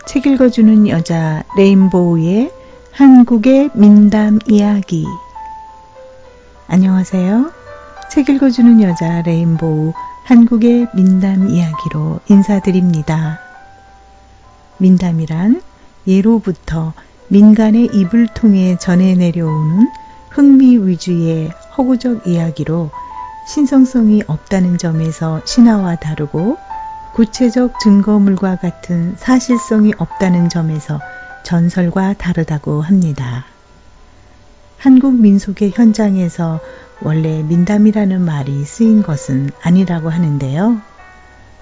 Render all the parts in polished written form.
책 읽어주는 여자 레인보우의 한국의 민담 이야기. 안녕하세요. 책 읽어주는 여자 레인보우 한국의 민담 이야기로 인사드립니다. 민담이란 예로부터 민간의 입을 통해 전해 내려오는 흥미 위주의 허구적 이야기로 신성성이 없다는 점에서 신화와 다르고 구체적 증거물과 같은 사실성이 없다는 점에서 전설과 다르다고 합니다. 한국 민속의 현장에서 원래 민담이라는 말이 쓰인 것은 아니라고 하는데요.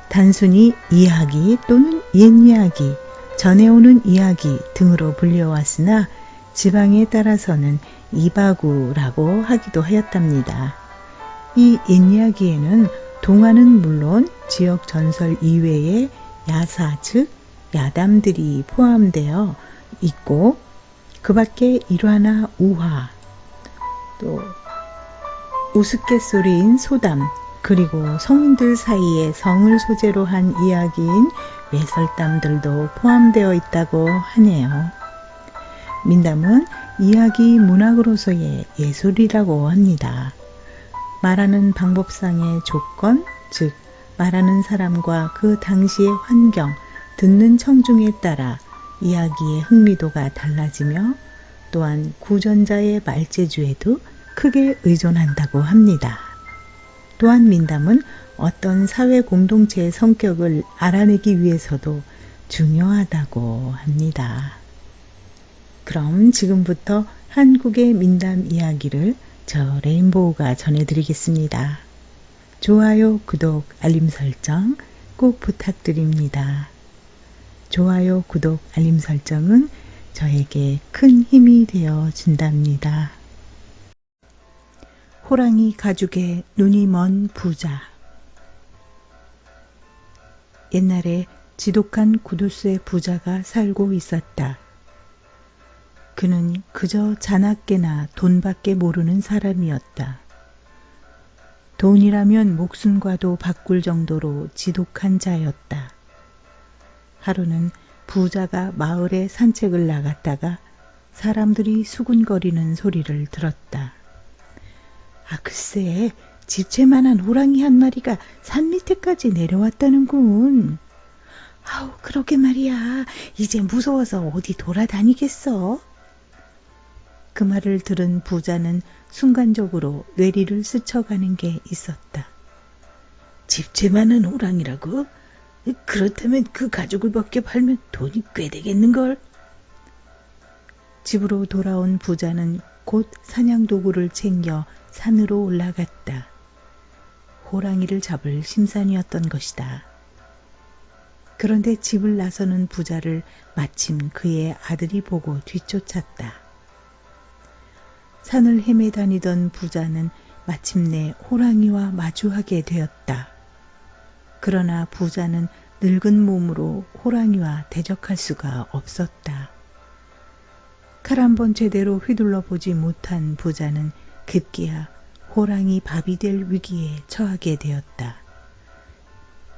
단순히 이야기 또는 옛이야기, 전해오는 이야기 등으로 불려왔으나 지방에 따라서는 이바구라고 하기도 하였답니다. 이 옛이야기에는 동화는 물론 지역 전설 이외에 야사 즉 야담들이 포함되어 있고 그 밖에 일화나 우화, 또 우스갯소리인 소담, 그리고 성인들 사이에 성을 소재로 한 이야기인 외설담들도 포함되어 있다고 하네요. 민담은 이야기 문학으로서의 예술이라고 합니다. 말하는 방법상의 조건, 즉 말하는 사람과 그 당시의 환경, 듣는 청중에 따라 이야기의 흥미도가 달라지며 또한 구전자의 말재주에도 크게 의존한다고 합니다. 또한 민담은 어떤 사회 공동체의 성격을 알아내기 위해서도 중요하다고 합니다. 그럼 지금부터 한국의 민담 이야기를 저 레인보우가 전해드리겠습니다. 좋아요, 구독, 알림 설정 꼭 부탁드립니다. 좋아요, 구독, 알림 설정은 저에게 큰 힘이 되어 준답니다. 호랑이 가죽에 눈이 먼 부자. 옛날에 지독한 구두쇠 부자가 살고 있었다. 그는 그저 자나깨나 돈밖에 모르는 사람이었다. 돈이라면 목숨과도 바꿀 정도로 지독한 자였다. 하루는 부자가 마을에 산책을 나갔다가 사람들이 수군거리는 소리를 들었다. 아, 글쎄, 집채만한 호랑이 한 마리가 산 밑에까지 내려왔다는군. 아우, 그러게 말이야. 이제 무서워서 어디 돌아다니겠어? 그 말을 들은 부자는 순간적으로 뇌리를 스쳐가는 게 있었다. 집채만한 호랑이라고? 그렇다면 그 가죽을 벗겨 팔면 돈이 꽤 되겠는걸? 집으로 돌아온 부자는 곧 사냥도구를 챙겨 산으로 올라갔다. 호랑이를 잡을 심산이었던 것이다. 그런데 집을 나서는 부자를 마침 그의 아들이 보고 뒤쫓았다. 산을 헤매다니던 부자는 마침내 호랑이와 마주하게 되었다. 그러나 부자는 늙은 몸으로 호랑이와 대적할 수가 없었다. 칼 한 번 제대로 휘둘러 보지 못한 부자는 급기야 호랑이 밥이 될 위기에 처하게 되었다.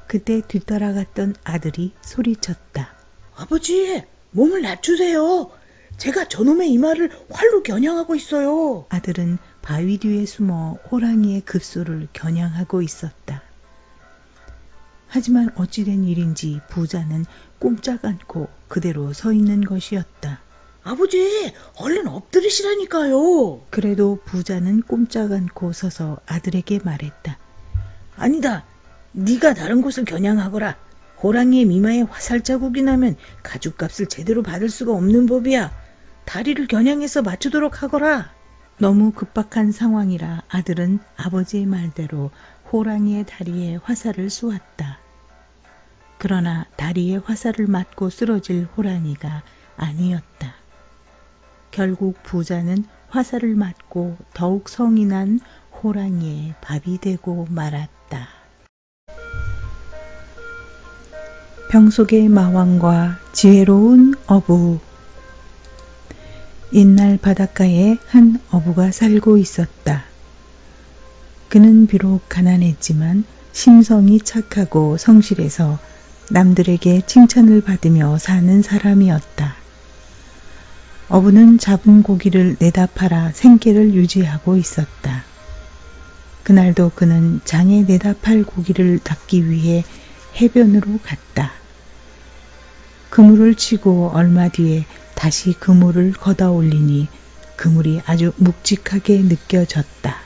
그때 뒤따라갔던 아들이 소리쳤다. 아버지, 몸을 낮추세요. 제가 저놈의 이마를 활로 겨냥하고 있어요. 아들은 바위 뒤에 숨어 호랑이의 급소를 겨냥하고 있었다. 하지만 어찌된 일인지 부자는 꼼짝 않고 그대로 서 있는 것이었다. 아버지, 얼른 엎드리시라니까요. 그래도 부자는 꼼짝 않고 서서 아들에게 말했다. 아니다. 네가 다른 곳을 겨냥하거라. 호랑이의 이마에 화살 자국이 나면 가죽값을 제대로 받을 수가 없는 법이야. 다리를 겨냥해서 맞추도록 하거라. 너무 급박한 상황이라 아들은 아버지의 말대로 호랑이의 다리에 화살을 쏘았다. 그러나 다리에 화살을 맞고 쓰러질 호랑이가 아니었다. 결국 부자는 화살을 맞고 더욱 성이 난 호랑이의 밥이 되고 말았다. 병속의 마왕과 지혜로운 어부. 옛날 바닷가에 한 어부가 살고 있었다. 그는 비록 가난했지만 심성이 착하고 성실해서 남들에게 칭찬을 받으며 사는 사람이었다. 어부는 잡은 고기를 내다 팔아 생계를 유지하고 있었다. 그날도 그는 장에 내다 팔 고기를 닦기 위해 해변으로 갔다. 그물을 치고 얼마 뒤에 다시 그물을 걷어 올리니 그물이 아주 묵직하게 느껴졌다.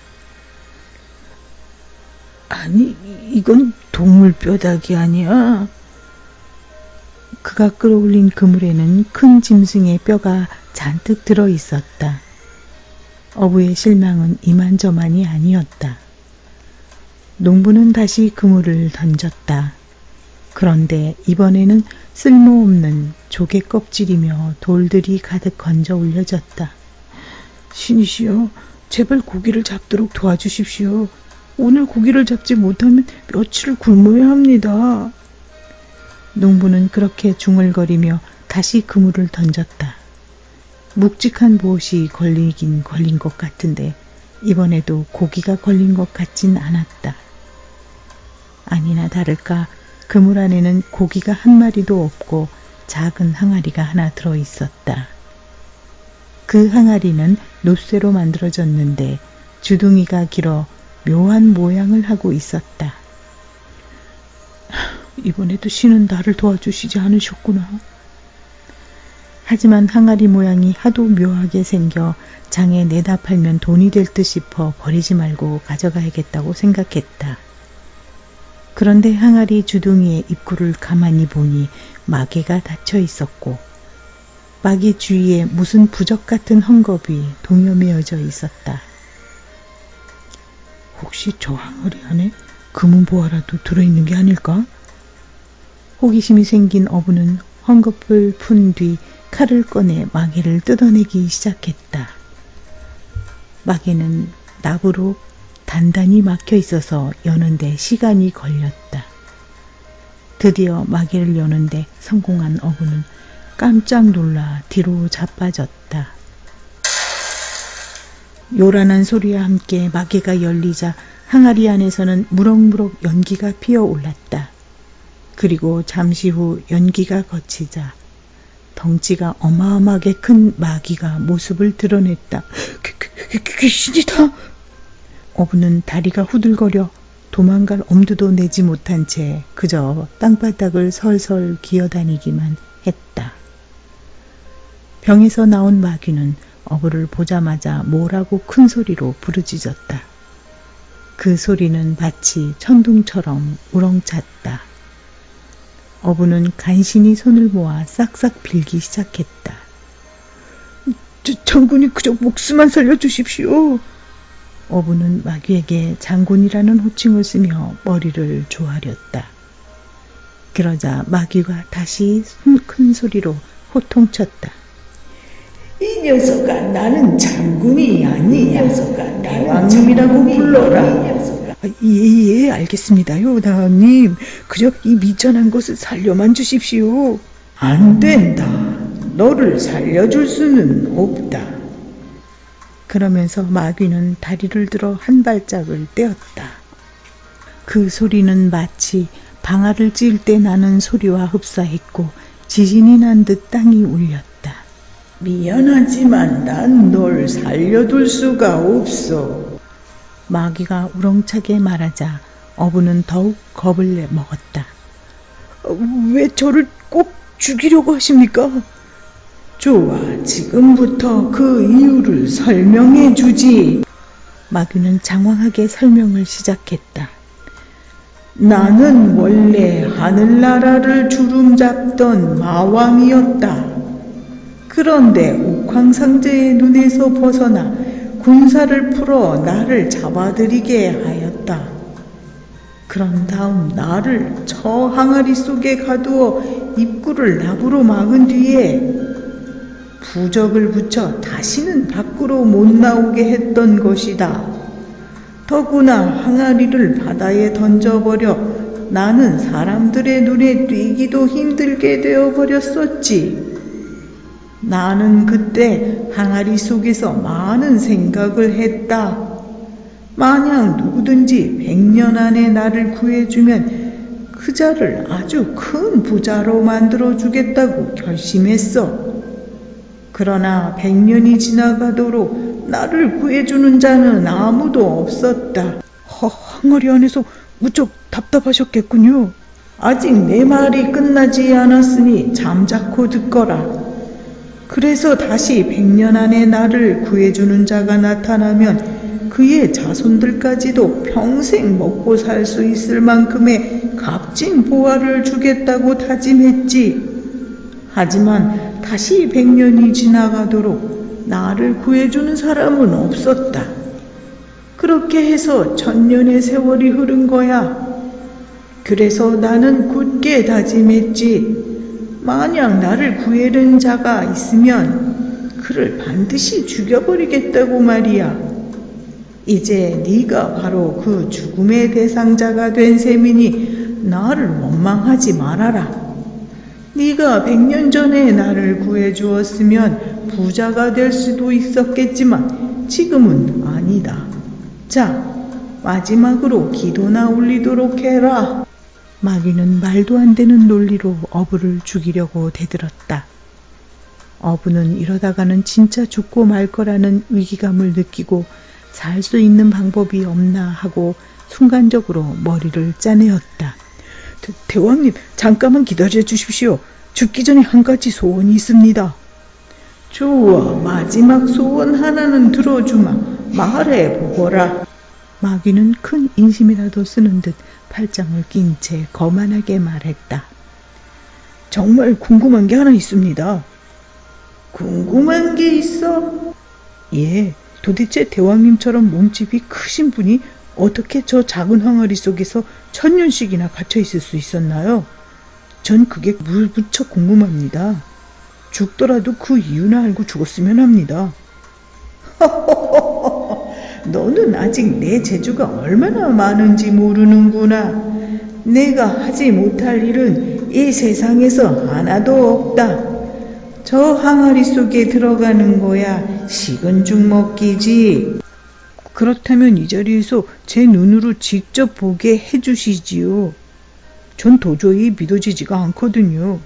아니, 이건 동물 뼈다귀 아니야? 그가 끌어올린 그물에는 큰 짐승의 뼈가 잔뜩 들어 있었다. 어부의 실망은 이만저만이 아니었다. 농부는 다시 그물을 던졌다. 그런데 이번에는 쓸모없는 조개 껍질이며 돌들이 가득 건져 올려졌다. 신이시여, 제발 고기를 잡도록 도와주십시오. 오늘 고기를 잡지 못하면 며칠을 굶어야 합니다. 농부는 그렇게 중얼거리며 다시 그물을 던졌다. 묵직한 무엇이 걸리긴 걸린 것 같은데 이번에도 고기가 걸린 것 같진 않았다. 아니나 다를까 그물 안에는 고기가 한 마리도 없고 작은 항아리가 하나 들어 있었다. 그 항아리는 놋쇠로 만들어졌는데 주둥이가 길어 묘한 모양을 하고 있었다. 이번에도 신은 나를 도와주시지 않으셨구나. 하지만 항아리 모양이 하도 묘하게 생겨 장에 내다 팔면 돈이 될 듯 싶어 버리지 말고 가져가야겠다고 생각했다. 그런데 항아리 주둥이의 입구를 가만히 보니 마개가 닫혀 있었고 마개 주위에 무슨 부적 같은 헝겊이 동여매어져 있었다. 혹시 저 항아리 안에 금은보화라도 들어있는 게 아닐까? 호기심이 생긴 어부는 헝겊을 푼 뒤 칼을 꺼내 마개를 뜯어내기 시작했다. 마개는 납으로 단단히 막혀 있어서 여는데 시간이 걸렸다. 드디어 마개를 여는데 성공한 어부는 깜짝 놀라 뒤로 자빠졌다. 요란한 소리와 함께 마개가 열리자 항아리 안에서는 무럭무럭 연기가 피어올랐다. 그리고 잠시 후 연기가 거치자 덩치가 어마어마하게 큰 마귀가 모습을 드러냈다. 귀신이다! 어부는 다리가 후들거려 도망갈 엄두도 내지 못한 채 그저 땅바닥을 설설 기어다니기만 했다. 병에서 나온 마귀는 어부를 보자마자 뭐라고 큰 소리로 부르짖었다. 그 소리는 마치 천둥처럼 우렁찼다. 어부는 간신히 손을 모아 싹싹 빌기 시작했다. 장군이 그저 목숨만 살려주십시오. 어부는 마귀에게 장군이라는 호칭을 쓰며 머리를 조아렸다. 그러자 마귀가 다시 큰 소리로 호통쳤다. 이 녀석아, 나는 장군이 아니야. 대왕님이라고 불러라. 예, 알겠습니다요, 나님. 그저 이 미천한 것을 살려만 주십시오. 안 된다. 너를 살려줄 수는 없다. 그러면서 마귀는 다리를 들어 한 발짝을 떼었다. 그 소리는 마치 방아를 찧을 때 나는 소리와 흡사했고 지진이 난 듯 땅이 울렸다. 미안하지만 난 널 살려둘 수가 없어. 마귀가 우렁차게 말하자 어부는 더욱 겁을 먹었다. 왜 저를 꼭 죽이려고 하십니까? 좋아, 지금부터 그 이유를 설명해 주지. 마귀는 장황하게 설명을 시작했다. 나는 원래 하늘나라를 주름잡던 마왕이었다. 그런데 옥황상제의 눈에서 벗어나 군사를 풀어 나를 잡아들이게 하였다. 그런 다음 나를 저 항아리 속에 가두어 입구를 납으로 막은 뒤에 부적을 붙여 다시는 밖으로 못 나오게 했던 것이다. 더구나 항아리를 바다에 던져버려 나는 사람들의 눈에 띄기도 힘들게 되어버렸었지. 나는 그때 항아리 속에서 많은 생각을 했다. 만약 누구든지 100년 안에 나를 구해주면 그자를 아주 큰 부자로 만들어주겠다고 결심했어. 그러나 100년이 지나가도록 나를 구해주는 자는 아무도 없었다. 항아리 안에서 무척 답답하셨겠군요. 아직 내 말이 끝나지 않았으니 잠자코 듣거라. 그래서 다시 100년 안에 나를 구해주는 자가 나타나면 그의 자손들까지도 평생 먹고 살 수 있을 만큼의 값진 보화를 주겠다고 다짐했지. 하지만 다시 100년이 지나가도록 나를 구해주는 사람은 없었다. 그렇게 해서 1000년의 세월이 흐른 거야. 그래서 나는 굳게 다짐했지. 만약 나를 구해는 자가 있으면 그를 반드시 죽여버리겠다고 말이야. 이제 네가 바로 그 죽음의 대상자가 된 셈이니 나를 원망하지 말아라. 네가 100년 전에 나를 구해주었으면 부자가 될 수도 있었겠지만 지금은 아니다. 자, 마지막으로 기도나 올리도록 해라. 마귀는 말도 안 되는 논리로 어부를 죽이려고 대들었다. 어부는 이러다가는 진짜 죽고 말 거라는 위기감을 느끼고 살 수 있는 방법이 없나 하고 순간적으로 머리를 짜내었다. 대왕님, 잠깐만 기다려 주십시오. 죽기 전에 한 가지 소원이 있습니다. 좋아, 마지막 소원 하나는 들어주마. 말해보거라. 마귀는 큰 인심이라도 쓰는 듯 팔짱을 낀 채 거만하게 말했다. 정말 궁금한 게 하나 있습니다. 궁금한 게 있어? 예, 도대체 대왕님처럼 몸집이 크신 분이 어떻게 저 작은 항아리 속에서 1000년씩이나 갇혀 있을 수 있었나요? 전 그게 무척 궁금합니다. 죽더라도 그 이유나 알고 죽었으면 합니다. 너는 아직 내 재주가 얼마나 많은지 모르는구나. 내가 하지 못할 일은 이 세상에서 하나도 없다. 저 항아리 속에 들어가는 거야 식은 죽 먹기지. 그렇다면 이 자리에서 제 눈으로 직접 보게 해주시지요. 전 도저히 믿어지지가 않거든요.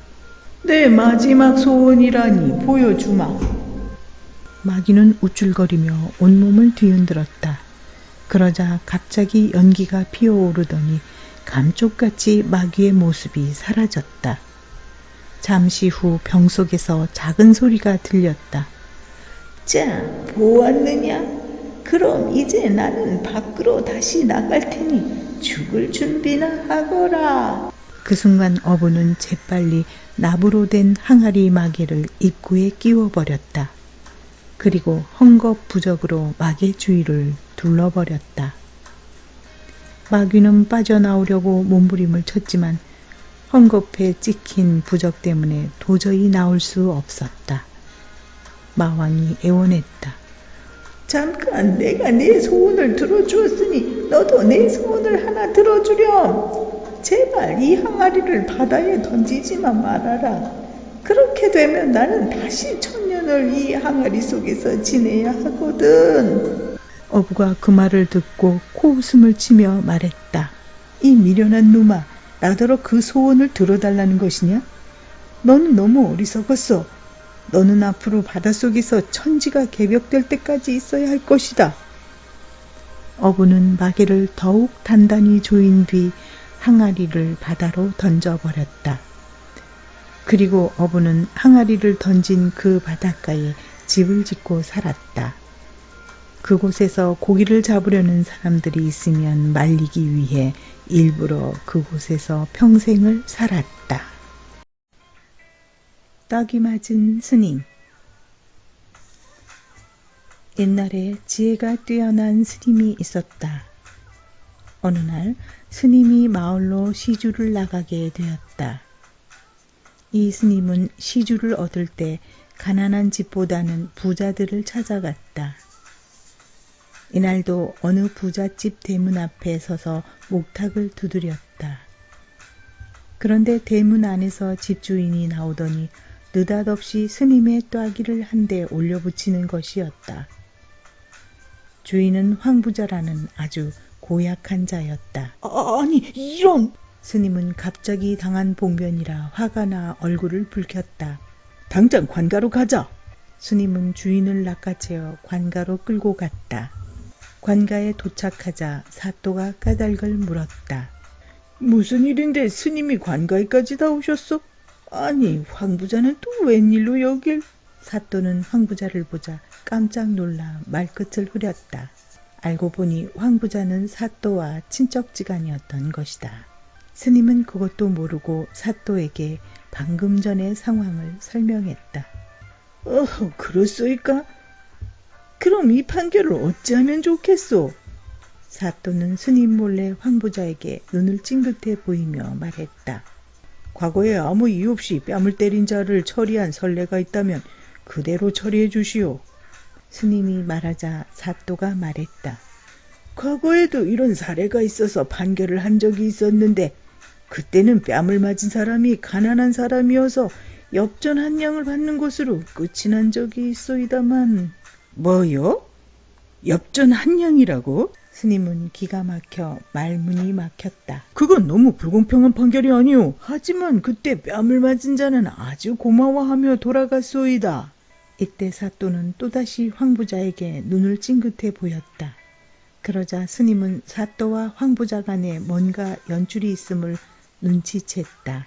내 마지막 소원이라니 보여주마. 마귀는 우쭐거리며 온몸을 뒤흔들었다. 그러자 갑자기 연기가 피어오르더니 감쪽같이 마귀의 모습이 사라졌다. 잠시 후 병 속에서 작은 소리가 들렸다. 자, 보았느냐? 그럼 이제 나는 밖으로 다시 나갈 테니 죽을 준비나 하거라. 그 순간 어부는 재빨리 나무로 된 항아리 마개를 입구에 끼워버렸다. 그리고 헝겊부적으로 마개 주위를 둘러버렸다. 마귀는 빠져나오려고 몸부림을 쳤지만 헝겊에 찍힌 부적 때문에 도저히 나올 수 없었다. 마왕이 애원했다. 잠깐, 내가 내 소원을 들어주었으니 너도 내 소원을 하나 들어주렴. 제발 이 항아리를 바다에 던지지만 말아라. 그렇게 되면 나는 다시 1000년을 이 항아리 속에서 지내야 하거든. 어부가 그 말을 듣고 코웃음을 치며 말했다. 이 미련한 놈아, 나더러 그 소원을 들어달라는 것이냐? 너는 너무 어리석었어. 너는 앞으로 바닷속에서 천지가 개벽될 때까지 있어야 할 것이다. 어부는 마개를 더욱 단단히 조인 뒤 항아리를 바다로 던져버렸다. 그리고 어부는 항아리를 던진 그 바닷가에 집을 짓고 살았다. 그곳에서 고기를 잡으려는 사람들이 있으면 말리기 위해 일부러 그곳에서 평생을 살았다. 떡이 맞은 스님. 옛날에 지혜가 뛰어난 스님이 있었다. 어느 날 스님이 마을로 시주를 나가게 되었다. 이 스님은 시주를 얻을 때 가난한 집보다는 부자들을 찾아갔다. 이날도 어느 부잣집 대문 앞에 서서 목탁을 두드렸다. 그런데 대문 안에서 집주인이 나오더니 느닷없이 스님의 ጧ기를 한 대 올려붙이는 것이었다. 주인은 황부자라는 아주 고약한 자였다. 아니, 이런! 스님은 갑자기 당한 봉변이라 화가 나 얼굴을 붉혔다. 당장 관가로 가자. 스님은 주인을 낚아채어 관가로 끌고 갔다. 관가에 도착하자 사또가 까닭을 물었다. 무슨 일인데 스님이 관가에까지 다 오셨어? 아니 황부자는 또 웬일로 여길? 사또는 황부자를 보자 깜짝 놀라 말끝을 흐렸다. 알고 보니 황부자는 사또와 친척지간이었던 것이다. 스님은 그것도 모르고 사또에게 방금 전의 상황을 설명했다. 그렇소이까? 그럼 이 판결을 어찌하면 좋겠소? 사또는 스님 몰래 황부자에게 눈을 찡긋해 보이며 말했다. 과거에 아무 이유 없이 뺨을 때린 자를 처리한 선례가 있다면 그대로 처리해 주시오. 스님이 말하자 사또가 말했다. 과거에도 이런 사례가 있어서 판결을 한 적이 있었는데 그때는 뺨을 맞은 사람이 가난한 사람이어서 엽전 한 양을 받는 것으로 끝이 난 적이 있소이다만. 뭐요? 엽전 한 양이라고? 스님은 기가 막혀 말문이 막혔다. 그건 너무 불공평한 판결이 아니오. 하지만 그때 뺨을 맞은 자는 아주 고마워하며 돌아갔소이다. 이때 사또는 또다시 황부자에게 눈을 찡긋해 보였다. 그러자 스님은 사또와 황부자 간에 뭔가 연줄이 있음을 눈치챘다.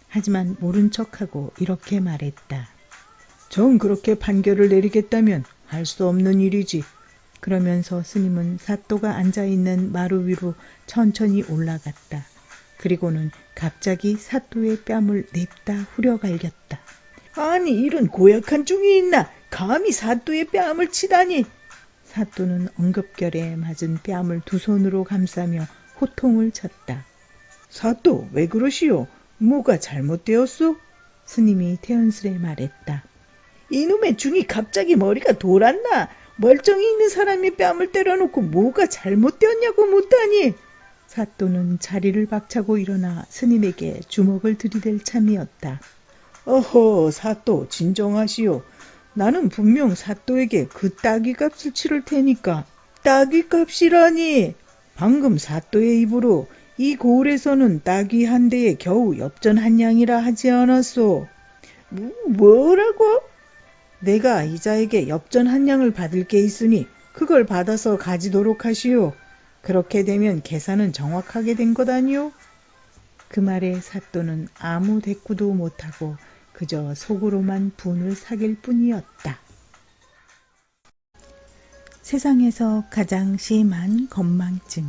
하지만 모른 척하고 이렇게 말했다. 정 그렇게 판결을 내리겠다면 할 수 없는 일이지. 그러면서 스님은 사또가 앉아있는 마루 위로 천천히 올라갔다. 그리고는 갑자기 사또의 뺨을 냅다 후려갈겼다. 아니 이런 고약한 중이 있나? 감히 사또의 뺨을 치다니. 사또는 엉겁결에 맞은 뺨을 두 손으로 감싸며 호통을 쳤다. 사또 왜 그러시오? 뭐가 잘못되었소? 스님이 태연스레 말했다. 이놈의 중이 갑자기 머리가 돌았나? 멀쩡히 있는 사람이 뺨을 때려놓고 뭐가 잘못되었냐고 묻다니. 사또는 자리를 박차고 일어나 스님에게 주먹을 들이댈 참이었다. 어허 사또 진정하시오. 나는 분명 사또에게 그 따귀값을 치를 테니까. 따귀값이라니. 방금 사또의 입으로 이 고을에서는 따귀 한 대에 겨우 엽전 한 양이라 하지 않았소. 뭐라고? 내가 이자에게 엽전 한 양을 받을 게 있으니 그걸 받아서 가지도록 하시오. 그렇게 되면 계산은 정확하게 된 것 아니오? 그 말에 사또는 아무 대꾸도 못하고 그저 속으로만 분을 사귈 뿐이었다. 세상에서 가장 심한 건망증.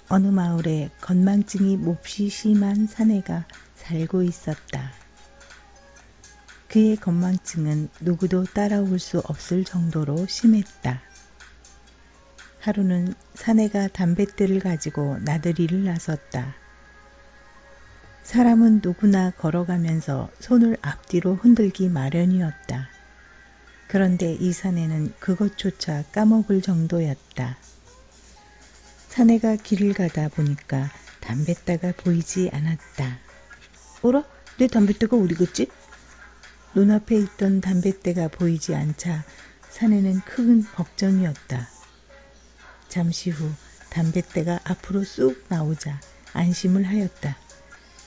어느 마을에 건망증이 몹시 심한 사내가 살고 있었다. 그의 건망증은 누구도 따라올 수 없을 정도로 심했다. 하루는 사내가 담뱃대를 가지고 나들이를 나섰다. 사람은 누구나 걸어가면서 손을 앞뒤로 흔들기 마련이었다. 그런데 이 사내는 그것조차 까먹을 정도였다. 사내가 길을 가다 보니까 담뱃대가 보이지 않았다. 어라? 내 담뱃대가 어디 갔지? 눈앞에 있던 담뱃대가 보이지 않자 사내는 큰 걱정이었다. 잠시 후 담뱃대가 앞으로 쑥 나오자 안심을 하였다.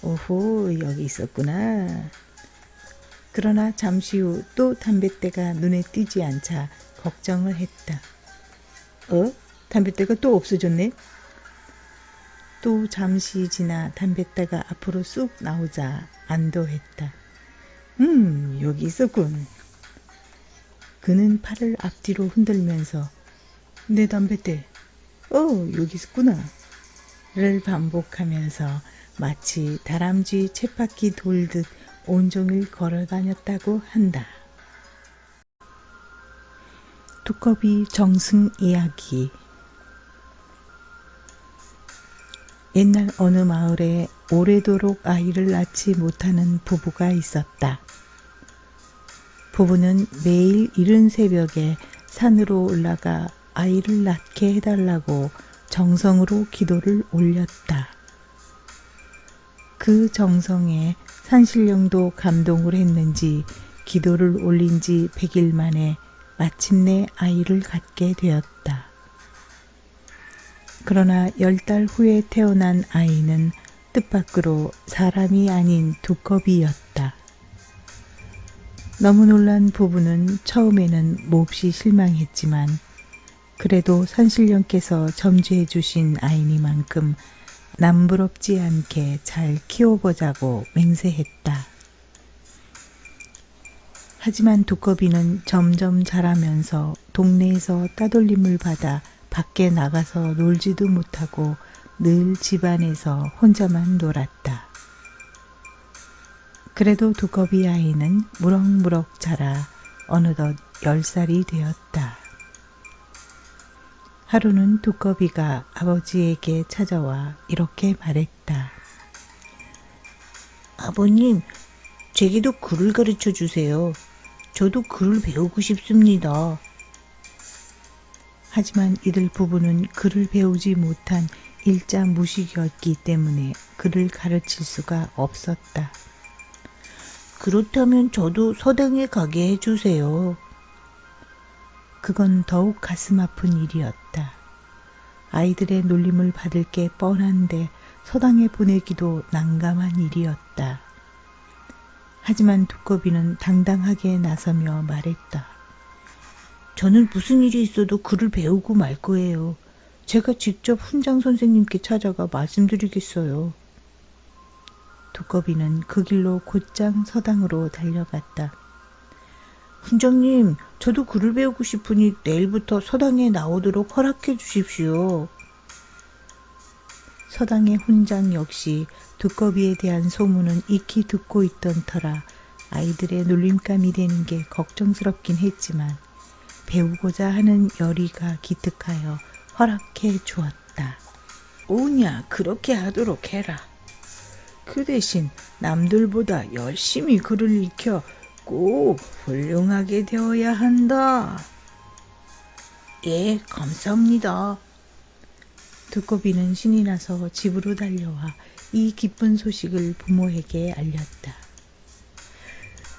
오호, 여기 있었구나. 그러나 잠시 후 또 담뱃대가 눈에 띄지 않자 걱정을 했다. 담뱃대가 또 없어졌네? 또 잠시 지나 담뱃대가 앞으로 쑥 나오자 안도했다. 여기 있었군. 그는 팔을 앞뒤로 흔들면서 내 담뱃대, 여기 있었구나 를 반복하면서 마치 다람쥐 쳇바퀴 돌듯 온종일 걸어다녔다고 한다. 두꺼비 정승 이야기. 옛날 어느 마을에 오래도록 아이를 낳지 못하는 부부가 있었다. 부부는 매일 이른 새벽에 산으로 올라가 아이를 낳게 해달라고 정성으로 기도를 올렸다. 그 정성에 산신령도 감동을 했는지 기도를 올린 지 100일 만에 마침내 아이를 갖게 되었다. 그러나 10달 후에 태어난 아이는 뜻밖으로 사람이 아닌 두꺼비였다. 너무 놀란 부부는 처음에는 몹시 실망했지만 그래도 산신령께서 점지해 주신 아이니만큼 남부럽지 않게 잘 키워보자고 맹세했다. 하지만 두꺼비는 점점 자라면서 동네에서 따돌림을 받아 밖에 나가서 놀지도 못하고 늘 집안에서 혼자만 놀았다. 그래도 두꺼비 아이는 무럭무럭 자라 어느덧 10살이 되었다. 하루는 두꺼비가 아버지에게 찾아와 이렇게 말했다. 아버님, 제게도 글을 가르쳐 주세요. 저도 글을 배우고 싶습니다. 하지만 이들 부부는 글을 배우지 못한 일자 무식이었기 때문에 글을 가르칠 수가 없었다. 그렇다면 저도 서당에 가게 해주세요. 그건 더욱 가슴 아픈 일이었다. 아이들의 놀림을 받을 게 뻔한데 서당에 보내기도 난감한 일이었다. 하지만 두꺼비는 당당하게 나서며 말했다. 저는 무슨 일이 있어도 글을 배우고 말 거예요. 제가 직접 훈장 선생님께 찾아가 말씀드리겠어요. 두꺼비는 그 길로 곧장 서당으로 달려갔다. 훈장님, 저도 글을 배우고 싶으니 내일부터 서당에 나오도록 허락해 주십시오. 서당의 훈장 역시 두꺼비에 대한 소문은 익히 듣고 있던 터라 아이들의 놀림감이 되는 게 걱정스럽긴 했지만 배우고자 하는 열의가 기특하여 허락해 주었다. 오냐, 그렇게 하도록 해라. 그 대신 남들보다 열심히 글을 익혀 꼭 훌륭하게 되어야 한다. 예, 감사합니다. 두꺼비는 신이 나서 집으로 달려와 이 기쁜 소식을 부모에게 알렸다.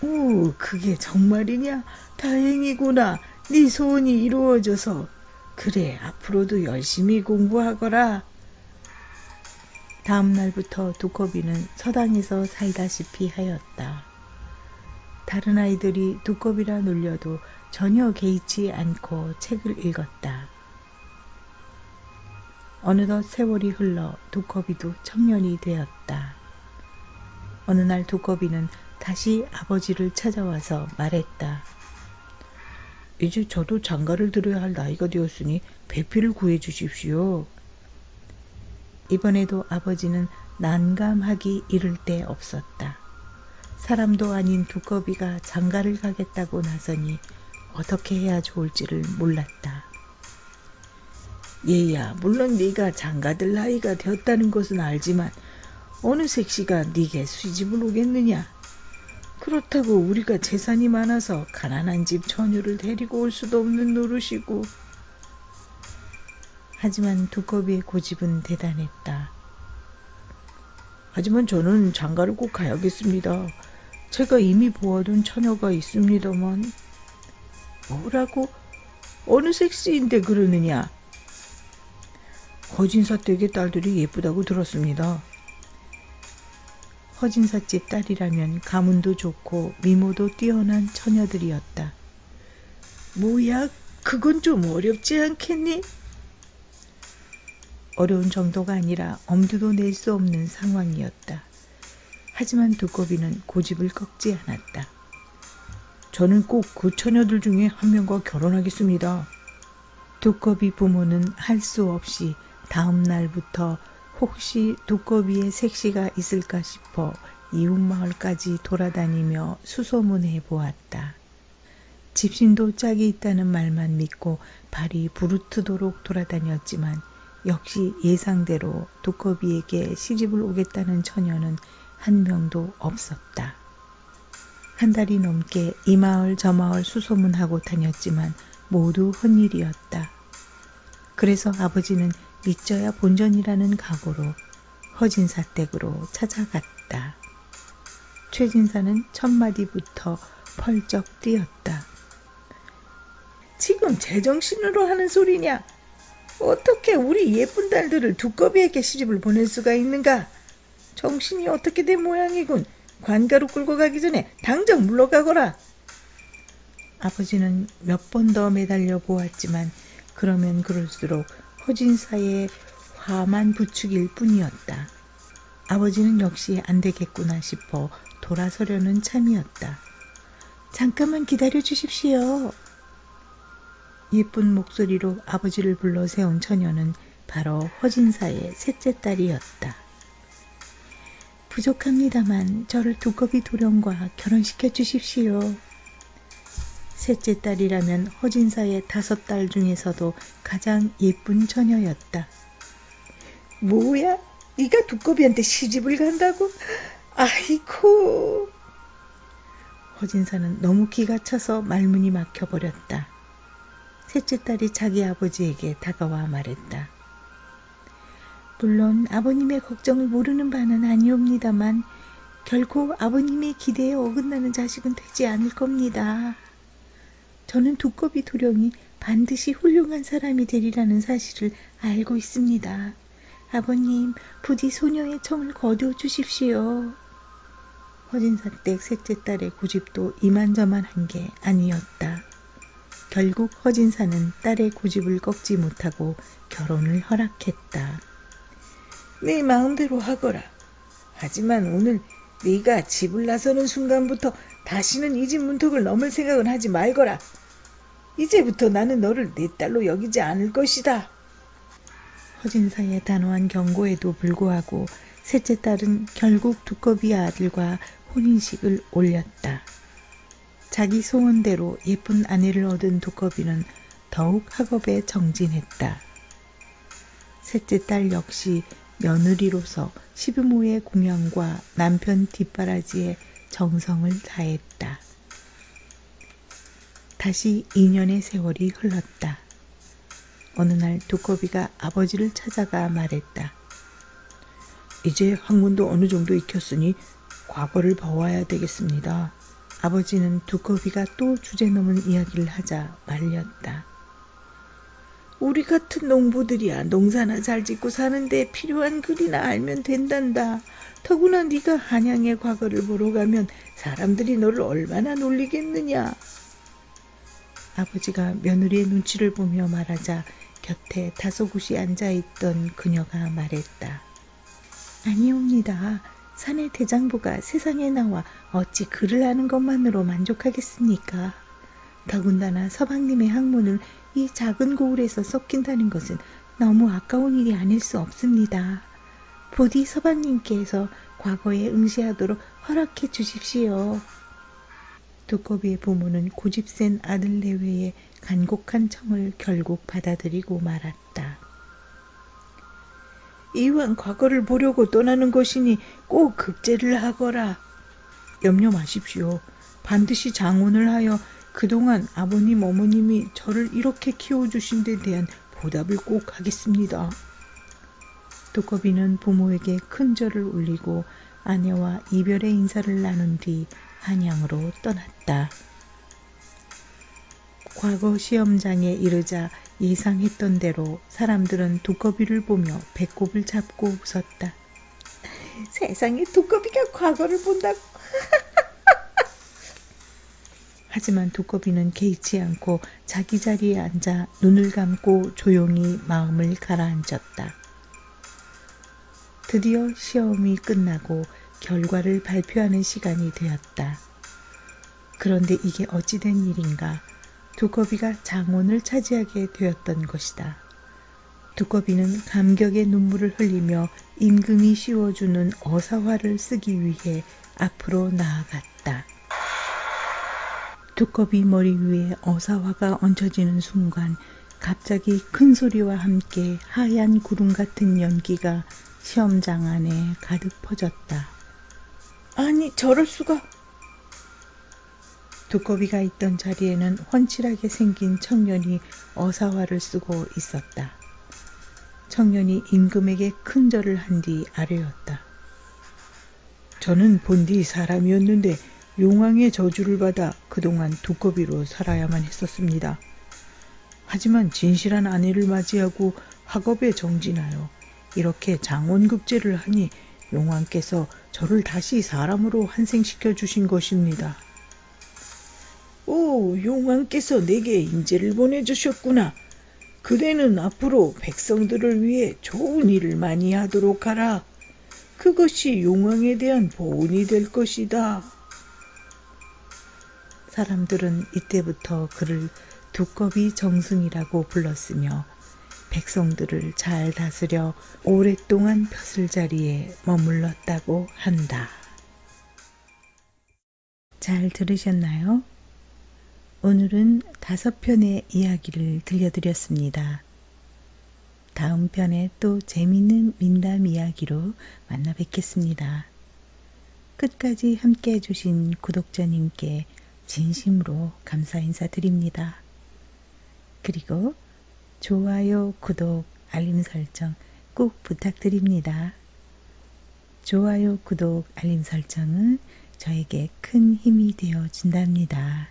오, 그게 정말이냐? 다행이구나. 네 소원이 이루어져서. 그래, 앞으로도 열심히 공부하거라. 다음 날부터 두꺼비는 서당에서 살다시피 하였다. 다른 아이들이 두꺼비라 놀려도 전혀 개의치 않고 책을 읽었다. 어느덧 세월이 흘러 두꺼비도 청년이 되었다. 어느 날 두꺼비는 다시 아버지를 찾아와서 말했다. 이제 저도 장가를 들어야 할 나이가 되었으니 배필을 구해 주십시오. 이번에도 아버지는 난감하기 이를 데 없었다. 사람도 아닌 두꺼비가 장가를 가겠다고 나서니 어떻게 해야 좋을지를 몰랐다. 얘야, 물론 네가 장가들 나이가 되었다는 것은 알지만 어느 색시가 네게 시집을 오겠느냐. 그렇다고 우리가 재산이 많아서 가난한 집 처녀를 데리고 올 수도 없는 노릇이고. 하지만 두꺼비의 고집은 대단했다. 하지만 저는 장가를 꼭 가야겠습니다. 제가 이미 보아둔 처녀가 있습니다만. 뭐라고? 어느 색시인데 그러느냐? 허진사 댁의 딸들이 예쁘다고 들었습니다. 허진사집 딸이라면 가문도 좋고 미모도 뛰어난 처녀들이었다. 뭐야? 그건 좀 어렵지 않겠니? 어려운 정도가 아니라 엄두도 낼 수 없는 상황이었다. 하지만 두꺼비는 고집을 꺾지 않았다. 저는 꼭 그 처녀들 중에 한 명과 결혼하겠습니다. 두꺼비 부모는 할 수 없이 다음 날부터 혹시 두꺼비의 색시가 있을까 싶어 이웃마을까지 돌아다니며 수소문해 보았다. 집신도 짝이 있다는 말만 믿고 발이 부르트도록 돌아다녔지만 역시 예상대로 두꺼비에게 시집을 오겠다는 처녀는 한 명도 없었다. 한 달이 넘게 이 마을 저 마을 수소문하고 다녔지만 모두 헛일이었다. 그래서 아버지는 믿져야 본전이라는 각오로 허진사 댁으로 찾아갔다. 최진사는 첫마디부터 펄쩍 뛰었다. 지금 제정신으로 하는 소리냐? 어떻게 우리 예쁜 딸들을 두꺼비에게 시집을 보낼 수가 있는가? 정신이 어떻게 된 모양이군. 관가로 끌고 가기 전에 당장 물러가거라. 아버지는 몇 번 더 매달려 보았지만 그러면 그럴수록 허진사의 화만 부추길 뿐이었다. 아버지는 역시 안 되겠구나 싶어 돌아서려는 참이었다. 잠깐만 기다려 주십시오. 예쁜 목소리로 아버지를 불러 세운 처녀는 바로 허진사의 셋째 딸이었다. 부족합니다만 저를 두꺼비 도령과 결혼시켜 주십시오. 셋째 딸이라면 허진사의 5딸 중에서도 가장 예쁜 처녀였다. 뭐야? 네가 두꺼비한테 시집을 간다고? 아이고. 허진사는 너무 기가 차서 말문이 막혀버렸다. 셋째 딸이 자기 아버지에게 다가와 말했다. 물론 아버님의 걱정을 모르는 바는 아니옵니다만 결코 아버님의 기대에 어긋나는 자식은 되지 않을 겁니다. 저는 두꺼비 도령이 반드시 훌륭한 사람이 되리라는 사실을 알고 있습니다. 아버님, 부디 소녀의 청을 거두어 주십시오. 허진사댁 셋째 딸의 고집도 이만저만한 게 아니었다. 결국 허진사는 딸의 고집을 꺾지 못하고 결혼을 허락했다. 네 마음대로 하거라. 하지만 오늘 네가 집을 나서는 순간부터 다시는 이 집 문턱을 넘을 생각은 하지 말거라. 이제부터 나는 너를 내 딸로 여기지 않을 것이다. 허진사의 단호한 경고에도 불구하고 셋째 딸은 결국 두꺼비 아들과 혼인식을 올렸다. 자기 소원대로 예쁜 아내를 얻은 두꺼비는 더욱 학업에 정진했다. 셋째 딸 역시 며느리로서 시부모의 공양과 남편 뒷바라지에 정성을 다했다. 다시 2년의 세월이 흘렀다. 어느 날 두꺼비가 아버지를 찾아가 말했다. 이제 학문도 어느 정도 익혔으니 과거를 봐와야 되겠습니다. 아버지는 두꺼비가 또 주제넘은 이야기를 하자 말렸다. 우리 같은 농부들이야 농사나 잘 짓고 사는데 필요한 글이나 알면 된단다. 더구나 네가 한양의 과거를 보러 가면 사람들이 너를 얼마나 놀리겠느냐. 아버지가 며느리의 눈치를 보며 말하자 곁에 다소곳이 앉아있던 그녀가 말했다. 아니옵니다. 사내 대장부가 세상에 나와 어찌 글을 아는 것만으로 만족하겠습니까? 더군다나 서방님의 학문을 이 작은 고을에서 섞인다는 것은 너무 아까운 일이 아닐 수 없습니다. 부디 서방님께서 과거에 응시하도록 허락해 주십시오. 두꺼비의 부모는 고집센 아들 내외의 간곡한 청을 결국 받아들이고 말았다. 이왕 과거를 보려고 떠나는 것이니 꼭 급제를 하거라. 염려 마십시오. 반드시 장혼을 하여 그동안 아버님 어머님이 저를 이렇게 키워주신 데 대한 보답을 꼭 하겠습니다. 두꺼비는 부모에게 큰 절을 올리고 아내와 이별의 인사를 나눈 뒤 한양으로 떠났다. 과거 시험장에 이르자 예상했던 대로 사람들은 두꺼비를 보며 배꼽을 잡고 웃었다. 세상에 두꺼비가 과거를 본다고. 하지만 두꺼비는 개의치 않고 자기 자리에 앉아 눈을 감고 조용히 마음을 가라앉혔다. 드디어 시험이 끝나고 결과를 발표하는 시간이 되었다. 그런데 이게 어찌된 일인가? 두꺼비가 장원을 차지하게 되었던 것이다. 두꺼비는 감격의 눈물을 흘리며 임금이 씌워주는 어사화를 쓰기 위해 앞으로 나아갔다. 두꺼비 머리 위에 어사화가 얹혀지는 순간 갑자기 큰 소리와 함께 하얀 구름 같은 연기가 시험장 안에 가득 퍼졌다. 아니, 저럴 수가. 두꺼비가 있던 자리에는 훤칠하게 생긴 청년이 어사화를 쓰고 있었다. 청년이 임금에게 큰 절을 한 뒤 아뢰었다. 저는 본디 사람이었는데 용왕의 저주를 받아 그동안 두꺼비로 살아야만 했었습니다. 하지만 진실한 아내를 맞이하고 학업에 정진하여 이렇게 장원급제를 하니 용왕께서 저를 다시 사람으로 환생시켜 주신 것입니다. 오, 용왕께서 내게 인재를 보내주셨구나. 그대는 앞으로 백성들을 위해 좋은 일을 많이 하도록 하라. 그것이 용왕에 대한 보은이 될 것이다. 사람들은 이때부터 그를 두꺼비 정승이라고 불렀으며 백성들을 잘 다스려 오랫동안 벼슬자리에 머물렀다고 한다. 잘 들으셨나요? 오늘은 5편의 이야기를 들려드렸습니다. 다음 편에 또 재미있는 민담 이야기로 만나 뵙겠습니다. 끝까지 함께 해주신 구독자님께 진심으로 감사 인사드립니다. 그리고 좋아요, 구독, 알림 설정 꼭 부탁드립니다. 좋아요, 구독, 알림 설정은 저에게 큰 힘이 되어 준답니다.